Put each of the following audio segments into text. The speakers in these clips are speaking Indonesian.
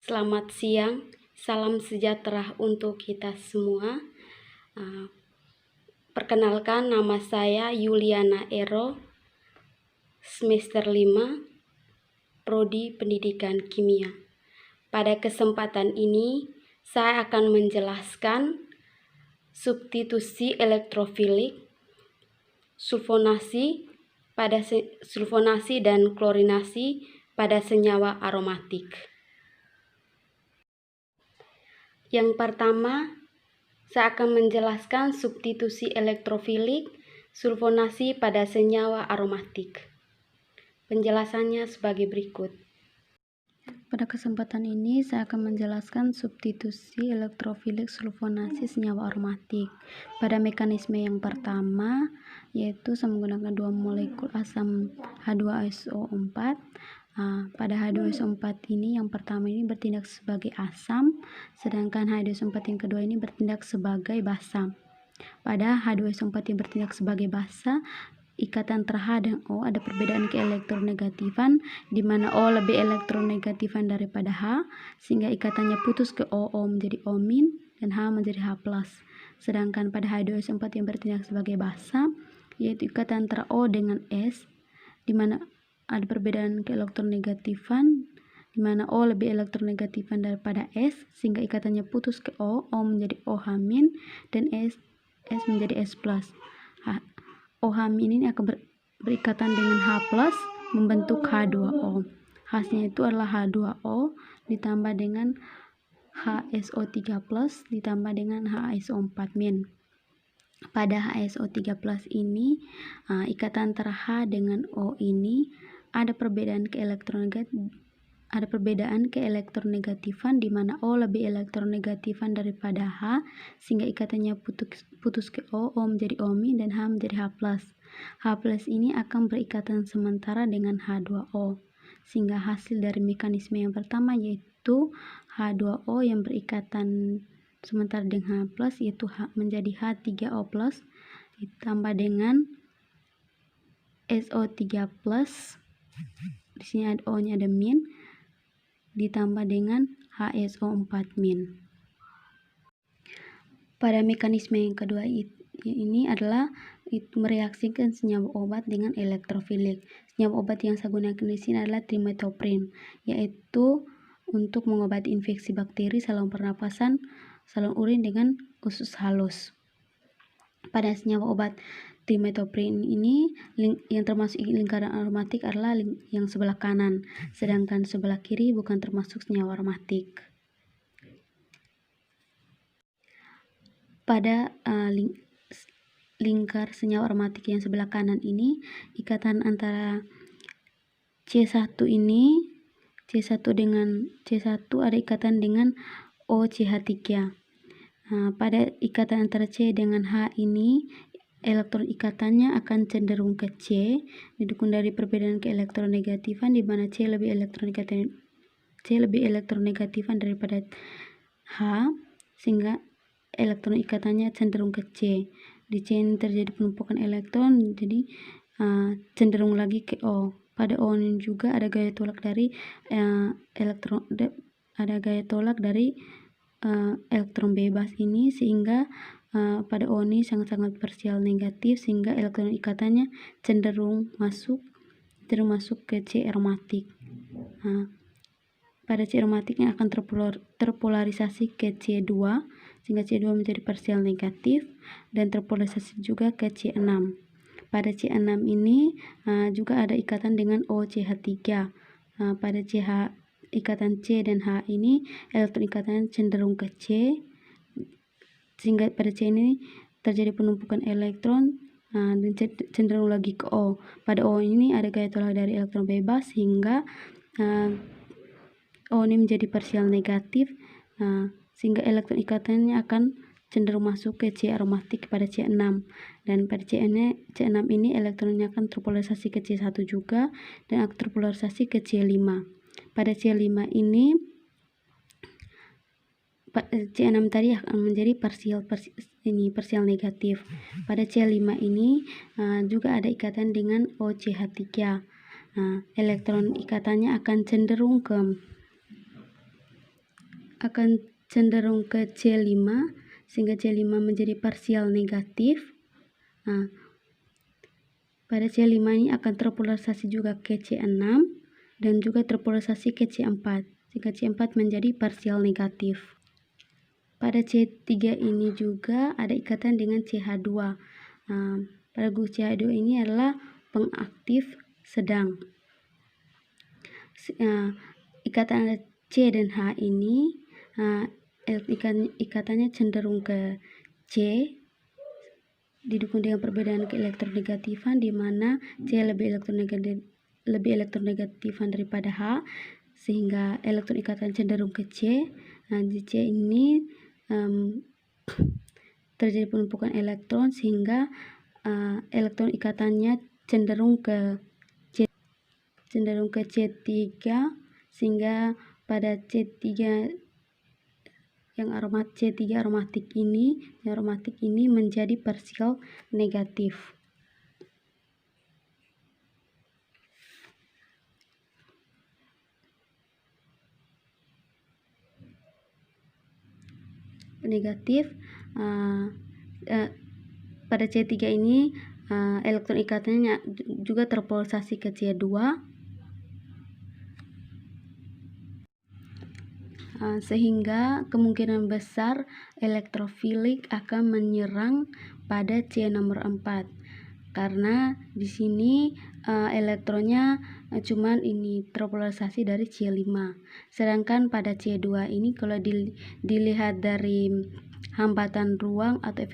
Selamat siang, salam sejahtera untuk kita semua. Perkenalkan, nama saya Yuliana Ero, semester 5, Prodi Pendidikan Kimia. Pada kesempatan ini, saya akan menjelaskan substitusi elektrofilik, sulfonasi dan klorinasi pada senyawa aromatik. Yang pertama, saya akan menjelaskan substitusi elektrofilik, sulfonasi pada senyawa aromatik. Penjelasannya sebagai berikut. Pada kesempatan ini, saya akan menjelaskan substitusi elektrofilik sulfonasi senyawa aromatik. Pada mekanisme yang pertama, yaitu saya menggunakan 2 molekul asam H2SO4. Pada H2SO4 ini, yang pertama ini bertindak sebagai asam, sedangkan H2SO4 yang kedua ini bertindak sebagai basa. Pada H2SO4 yang bertindak sebagai basa, ikatan antara H dan O ada perbedaan keelektronegatifan, di mana O lebih elektronegatifan daripada H, sehingga ikatannya putus ke O menjadi O- dan H menjadi H+. Sedangkan pada H2SO4 yang bertindak sebagai basa, yaitu ikatan antara O dengan S, di mana ada perbedaan keelektronegatifan, di mana O lebih elektronegatifan daripada S, sehingga ikatannya putus ke O menjadi OH- dan S menjadi S+. OH- ini akan berikatan dengan H+ membentuk H2O. Hasilnya itu adalah H2O ditambah dengan HSO3+ ditambah dengan HSO4-. Pada HSO3+ ini, ikatan antara H dengan O ini ada perbedaan keelektronegatifan, di mana O lebih elektronegatifan daripada H, sehingga ikatannya putus ke O menjadi O- dan H menjadi H+. H+ ini akan berikatan sementara dengan H2O, sehingga hasil dari mekanisme yang pertama yaitu H2O yang berikatan sementara dengan H+, yaitu menjadi H3O+, ditambah dengan SO3+, di sini ada O-nya ada min, ditambah dengan HSO4-. Pada mekanisme yang kedua ini adalah mereaksikan senyawa obat dengan elektrofilik. Senyawa obat yang saya gunakan di sini adalah trimetoprim, yaitu untuk mengobati infeksi bakteri saluran pernapasan, saluran urin dengan usus halus. Pada senyawa obat trimetoprim ini yang termasuk lingkaran aromatik adalah yang sebelah kanan, sedangkan sebelah kiri bukan termasuk senyawa aromatik. Pada lingkar senyawa aromatik yang sebelah kanan ini, ikatan antara C1 ini, C1 dengan C1 ada ikatan dengan OCH3. Pada ikatan antara C dengan H ini, elektron ikatannya akan cenderung ke C, didukung dari perbedaan keelektronegatifan, di mana C lebih elektronegatifan daripada H, sehingga elektron ikatannya cenderung ke C. Di C ini terjadi penumpukan elektron, jadi cenderung lagi ke O. Pada O ini juga ada gaya tolak dari elektron bebas ini, sehingga pada O ini sangat-sangat parsial negatif, sehingga elektron ikatannya cenderung masuk ke C aromatik. Pada C aromatiknya akan terpolarisasi ke C2, sehingga C2 menjadi parsial negatif, dan terpolarisasi juga ke C6. Pada C6 ini juga ada ikatan dengan OCH3. Pada ikatan C dan H ini elektron ikatannya cenderung ke C, sehingga pada C ini terjadi penumpukan elektron dan cenderung lagi ke O. Pada O ini ada gaya tolak dari elektron bebas, sehingga O ini menjadi parsial negatif, sehingga elektron ikatannya akan cenderung masuk ke C aromatik pada C6, dan pada C6 ini elektronnya akan terpolarisasi ke C1 juga, dan akan terpolarisasi ke C5. Pada C5 ini C6 tadi akan menjadi parsial negatif. Pada C5 ini juga ada ikatan dengan OCH3. Elektron ikatannya akan cenderung ke akan cenderung ke C5, sehingga C5 menjadi parsial negatif. Nah, pada C5 ini akan terpolarisasi juga ke C6 dan juga terpolarisasi ke C4, sehingga C4 menjadi parsial negatif. Pada C3 ini juga ada ikatan dengan CH2. Pada group CH2 ini adalah pengaktif sedang. Ikatan C dan H ini ikatannya cenderung ke C, didukung dengan perbedaan keelektronegatifan, di mana C lebih elektronegatifan daripada H, sehingga elektron ikatan cenderung ke C. Nah, di C ini terjadi penumpukan elektron, sehingga elektron ikatannya cenderung ke C3, sehingga pada C3 yang C3 aromatik ini menjadi parsial negatif. Pada C3 ini elektron ikatannya juga terpolarisasi ke C2, sehingga kemungkinan besar elektrofilik akan menyerang pada C nomor 4, karena di sini elektronnya cuman ini terpolarisasi dari C5. Sedangkan pada C2 ini kalau dilihat dari hambatan ruang atau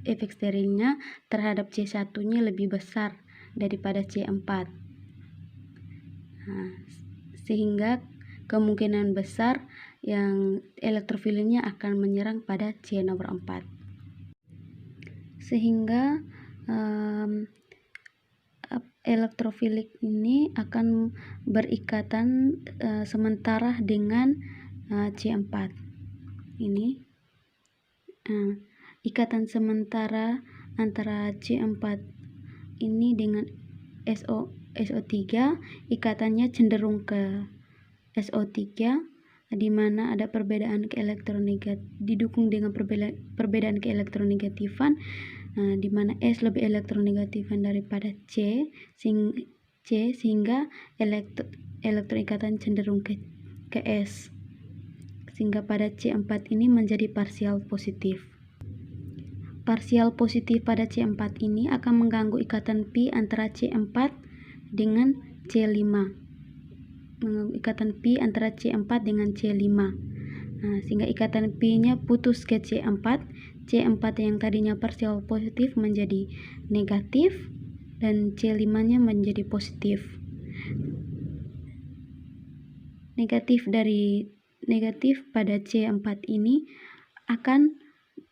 efek sterilnya terhadap C1-nya lebih besar daripada C4. Sehingga kemungkinan besar yang elektrofiliknya akan menyerang pada C nomor 4. Sehingga elektrofilik ini akan berikatan sementara dengan C4 ini. Ikatan sementara antara C4 ini dengan SO3, ikatannya cenderung ke SO3, di mana ada perbedaan didukung dengan perbedaan keelektronegatifan, di mana S lebih elektronegatifan daripada C, sehingga elektroikatan cenderung ke S, sehingga pada C4 ini menjadi parsial positif. Parsial positif pada C4 ini akan mengganggu ikatan pi antara C4 dengan C5. Ikatan pi antara C4 dengan C5. Sehingga ikatan pi-nya putus ke C4. C4 yang tadinya parsial positif menjadi negatif dan C5-nya menjadi positif. Negatif pada C4 ini akan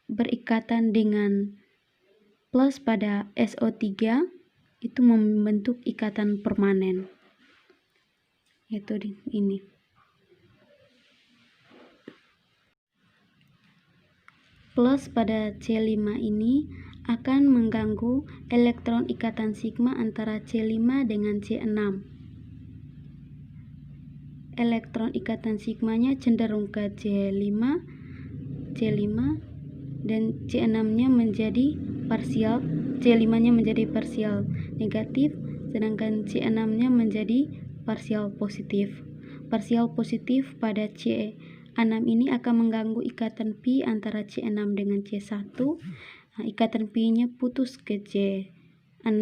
berikatan dengan plus pada SO3, itu membentuk ikatan permanen, yaitu ini. Plus pada C5 ini akan mengganggu elektron ikatan sigma antara C5 dengan C6. Elektron ikatan sigmanya cenderung ke C5 dan C6-nya menjadi parsial, C5-nya menjadi parsial negatif, sedangkan C6-nya menjadi parsial positif. Parsial positif pada C6 ini akan mengganggu ikatan pi antara C6 dengan C1. Ikatan pi-nya putus ke C6.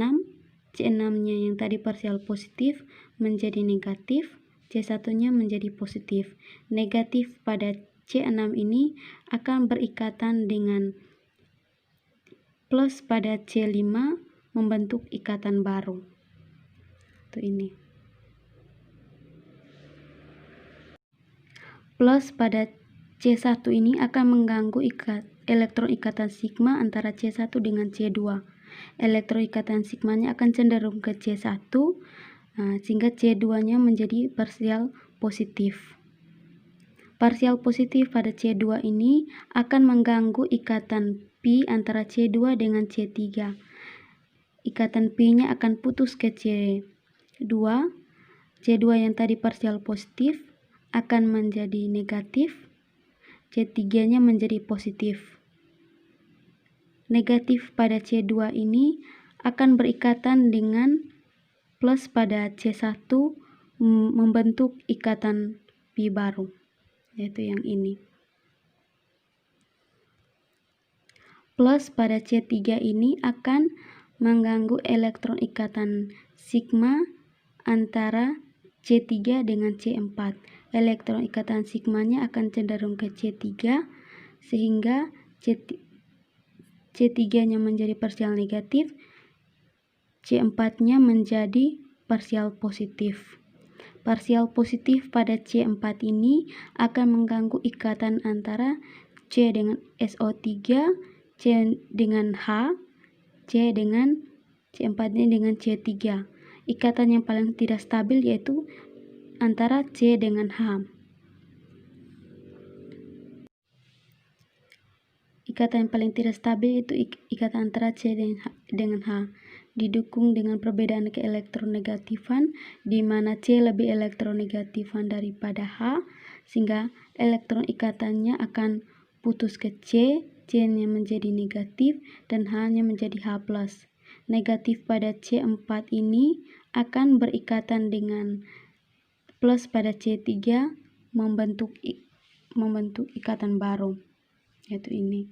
C6-nya yang tadi parsial positif menjadi negatif, C1-nya menjadi positif. Negatif pada C6 ini akan berikatan dengan plus pada C5, membentuk ikatan baru. Itu ini. Plus pada C1 ini akan mengganggu elektron ikatan sigma antara C1 dengan C2. Elektron ikatan sigmanya akan cenderung ke C1, sehingga C2-nya menjadi parsial positif. Parsial positif pada C2 ini akan mengganggu ikatan pi antara C2 dengan C3. Ikatan pi-nya akan putus ke C2. C2 yang tadi parsial positif akan menjadi negatif, C3-nya menjadi positif. Negatif pada C2 ini akan berikatan dengan plus pada C1 membentuk ikatan pi baru, yaitu yang ini. Plus pada C3 ini akan mengganggu elektron ikatan sigma antara C3 dengan C4. Elektron ikatan sigmanya akan cenderung ke C3 sehingga C3-nya menjadi parsial negatif, C4-nya menjadi parsial positif. Parsial positif pada C4 ini akan mengganggu ikatan antara C dengan SO3, C dengan H, C dengan C4-nya dengan C3. Ikatan yang paling tidak stabil yaitu antara C dengan H. Ikatan yang paling tidak stabil itu ikatan antara C dengan H, didukung dengan perbedaan keelektronegatifan, di mana C lebih elektronegatifan daripada H, sehingga elektron ikatannya akan putus ke C, C-nya menjadi negatif, dan H-nya menjadi H+. Negatif pada C4 ini akan berikatan dengan plus pada C3, membentuk ikatan baru, yaitu ini.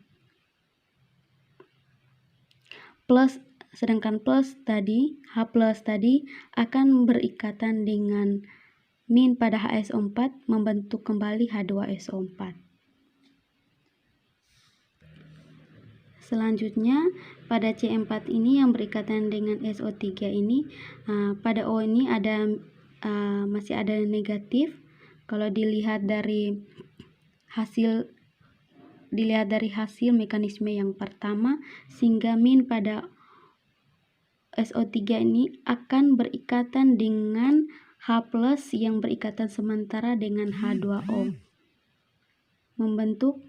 Sedangkan plus tadi, H+ tadi akan berikatan dengan min pada HSO4 membentuk kembali H2SO4. Selanjutnya pada C4 ini yang berikatan dengan SO3 ini, pada O ini ada masih ada negatif. Kalau dilihat dari hasil mekanisme yang pertama, sehingga min pada SO3 ini akan berikatan dengan H+ yang berikatan sementara dengan H2O, membentuk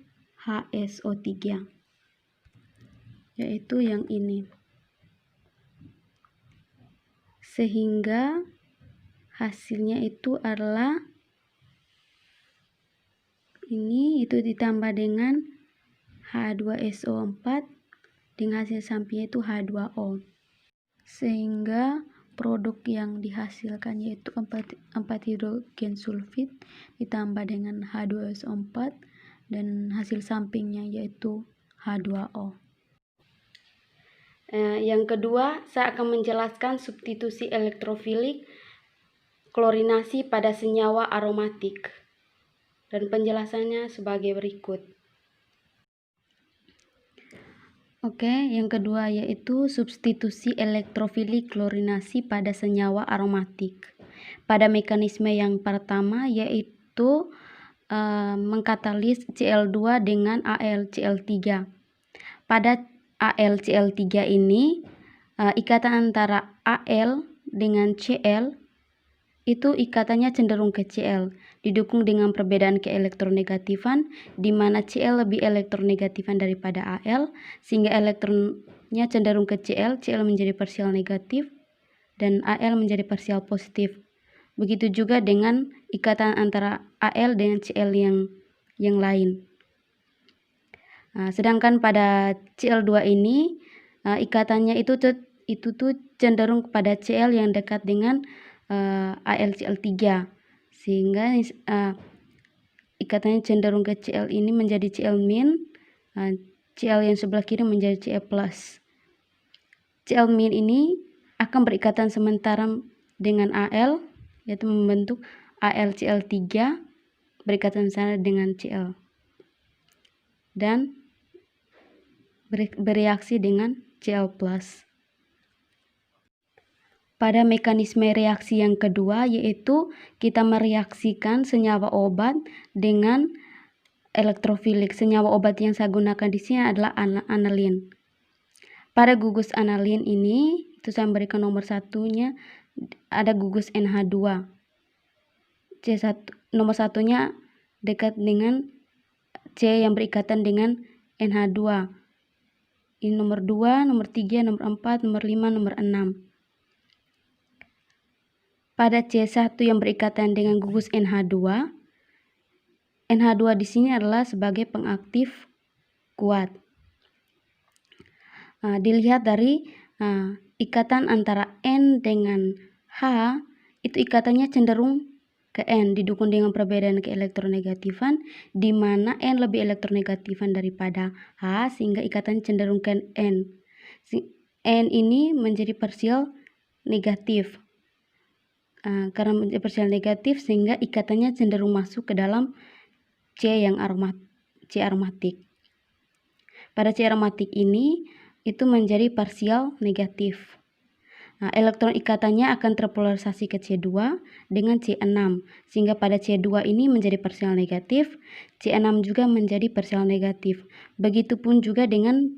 HSO3, yaitu yang ini. Sehingga hasilnya itu adalah ini, itu ditambah dengan H2SO4 dengan hasil sampingnya itu H2O, sehingga produk yang dihasilkan yaitu 4 hidrogen sulfit ditambah dengan H2SO4 dan hasil sampingnya yaitu H2O. Yang kedua, saya akan menjelaskan substitusi elektrofilik klorinasi pada senyawa aromatik, dan penjelasannya sebagai berikut. Yang kedua yaitu substitusi elektrofilik klorinasi pada senyawa aromatik. Pada mekanisme yang pertama yaitu mengkatalis Cl2 dengan AlCl3. Pada AlCl3 ini ikatan antara Al dengan Cl itu ikatannya cenderung ke Cl, didukung dengan perbedaan keelektronegatifan, di mana Cl lebih elektronegatifan daripada Al, sehingga elektronnya cenderung ke Cl, Cl menjadi parsial negatif, dan Al menjadi parsial positif. Begitu juga dengan ikatan antara Al dengan Cl yang lain. Sedangkan pada Cl2 ini ikatannya itu tuh cenderung kepada Cl yang dekat dengan AlCl3, sehingga ikatannya cenderung ke Cl ini menjadi Cl-, Cl yang sebelah kiri menjadi Cl+. Cl- ini akan berikatan sementara dengan Al, yaitu membentuk AlCl3 berikatan sementara dengan Cl, dan bereaksi dengan Cl+. Pada mekanisme reaksi yang kedua yaitu kita mereaksikan senyawa obat dengan elektrofilik. Senyawa obat yang saya gunakan di sini adalah analin. Pada gugus analin ini, itu saya berikan nomor satunya ada gugus NH2. Nomor satunya dekat dengan C yang berikatan dengan NH2. Ini nomor 2, nomor 3, nomor 4, nomor 5, nomor 6. Pada C1 yang berikatan dengan gugus NH2, NH2 di sini adalah sebagai pengaktif kuat. Dilihat dari ikatan antara N dengan H, itu ikatannya cenderung ke N, didukung dengan perbedaan keelektronegatifan, di mana N lebih elektronegatifan daripada H, sehingga ikatannya cenderung ke N. N ini menjadi parsial negatif. Karena menjadi parsial negatif, sehingga ikatannya cenderung masuk ke dalam C aromatik. Pada C aromatik ini, itu menjadi parsial negatif. Elektron ikatannya akan terpolarisasi ke C2 dengan C6, sehingga pada C2 ini menjadi parsial negatif, C6 juga menjadi parsial negatif. Begitupun juga dengan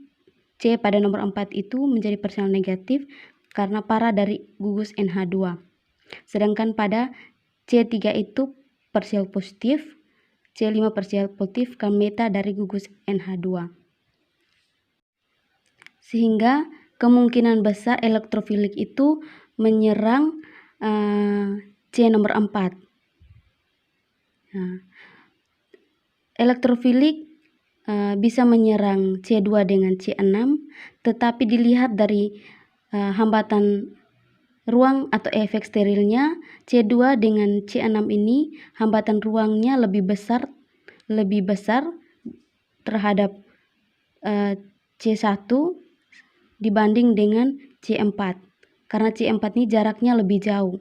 C pada nomor 4 itu menjadi parsial negatif karena para dari gugus NH2. Sedangkan pada C3 itu parsial positif, C5 parsial positif karena meta dari gugus NH2. Sehingga kemungkinan besar elektrofilik itu menyerang C nomor 4. Elektrofilik bisa menyerang C2 dengan C6, tetapi dilihat dari hambatan ruang atau efek sterilnya, C2 dengan C6 ini hambatan ruangnya lebih besar terhadap C1 dibanding dengan C4, karena C4 ini jaraknya lebih jauh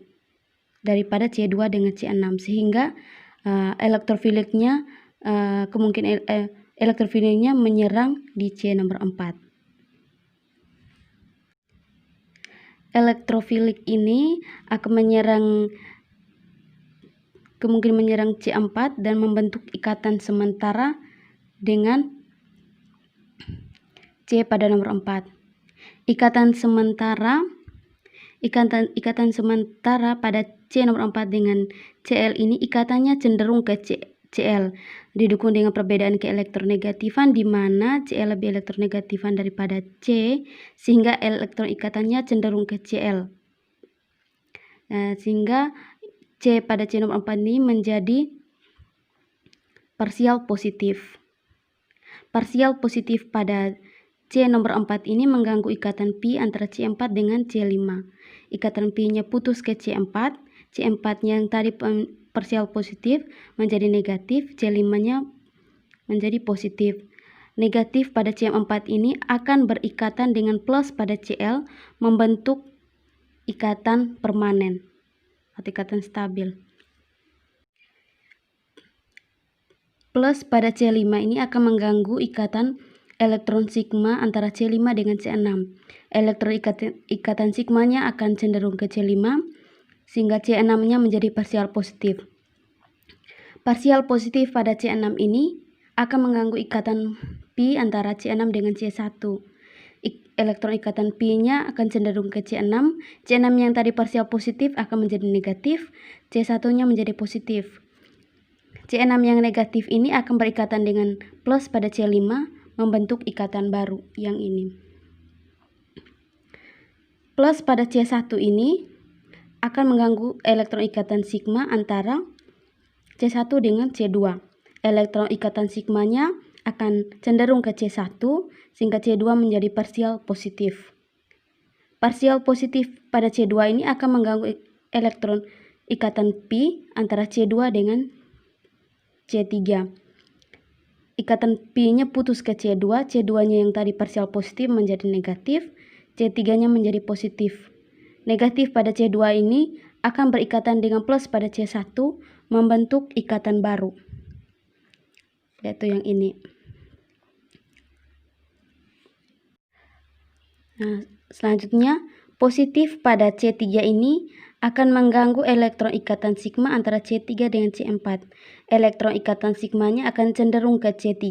daripada C2 dengan C6, sehingga elektrofiliknya kemungkinan elektrofiliknya menyerang di C nomor 4. Elektrofilik ini akan kemungkinan menyerang C4 dan membentuk ikatan sementara dengan C pada nomor 4. Ikatan sementara pada C nomor 4 dengan Cl ini ikatannya cenderung ke Cl, didukung dengan perbedaan keelektronegatifan, di mana Cl lebih elektronegatifan daripada C, sehingga elektron ikatannya cenderung ke Cl. Sehingga C pada C nomor 4 ini menjadi parsial positif. Parsial positif pada C nomor 4 ini mengganggu ikatan pi antara C4 dengan C5. Ikatan pi-nya putus ke C4, C4 yang tadi parsial positif menjadi negatif, C5-nya menjadi positif. Negatif pada C4 ini akan berikatan dengan plus pada Cl, membentuk ikatan permanen atau ikatan stabil. Plus pada C5 ini akan mengganggu ikatan elektron sigma antara C5 dengan C6. Elektron ikatan sigmanya akan cenderung ke C5, sehingga C6-nya menjadi parsial positif. Parsial positif pada C6 ini akan mengganggu ikatan pi antara C6 dengan C1. Elektron ikatan pi-nya akan cenderung ke C6. C6 yang tadi parsial positif akan menjadi negatif, C1-nya menjadi positif. C6 yang negatif ini akan berikatan dengan plus pada C5, membentuk ikatan baru yang ini. Plus pada C1 ini akan mengganggu elektron ikatan sigma antara C1 dengan C2. Elektron ikatan sigmanya akan cenderung ke C1, sehingga C2 menjadi parsial positif. Parsial positif pada C2 ini akan mengganggu elektron ikatan pi antara C2 dengan C3. Ikatan pi-nya putus ke C2, C2-nya yang tadi parsial positif menjadi negatif, C3-nya menjadi positif. Negatif pada C2 ini akan berikatan dengan plus pada C1, membentuk ikatan baru, yaitu yang ini. Selanjutnya, positif pada C3 ini akan mengganggu elektron ikatan sigma antara C3 dengan C4. Elektron ikatan sigmanya akan cenderung ke C3,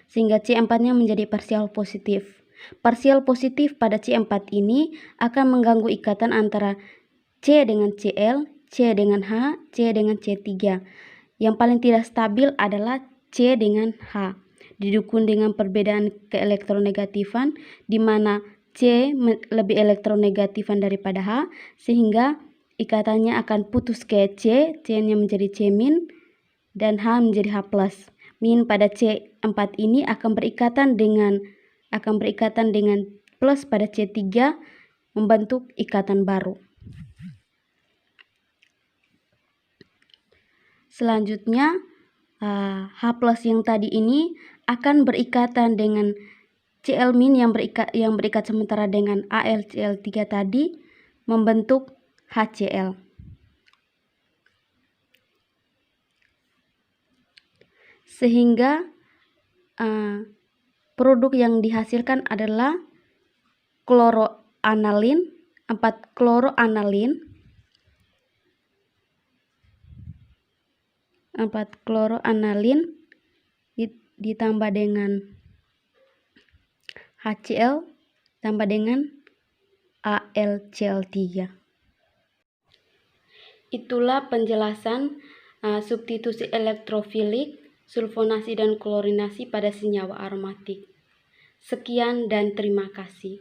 sehingga C4-nya menjadi parsial positif. Parsial positif pada C4 ini akan mengganggu ikatan antara C dengan Cl, C dengan H, C dengan C3. Yang paling tidak stabil adalah C dengan H, didukung dengan perbedaan keelektronegatifan, di mana C lebih elektronegatifan daripada H, sehingga ikatannya akan putus ke C, C-nya menjadi C-, dan H menjadi H+. Min pada C4 ini akan berikatan dengan plus pada C3 membentuk ikatan baru. Selanjutnya H+ yang tadi ini akan berikatan dengan Cl- yang berikat sementara dengan AlCl3 tadi membentuk HCl. Sehingga produk yang dihasilkan adalah kloroanalin, 4-kloroanalin, ditambah dengan HCl tambah dengan AlCl3. Itulah penjelasan substitusi elektrofilik, sulfonasi dan klorinasi pada senyawa aromatik. Sekian dan terima kasih.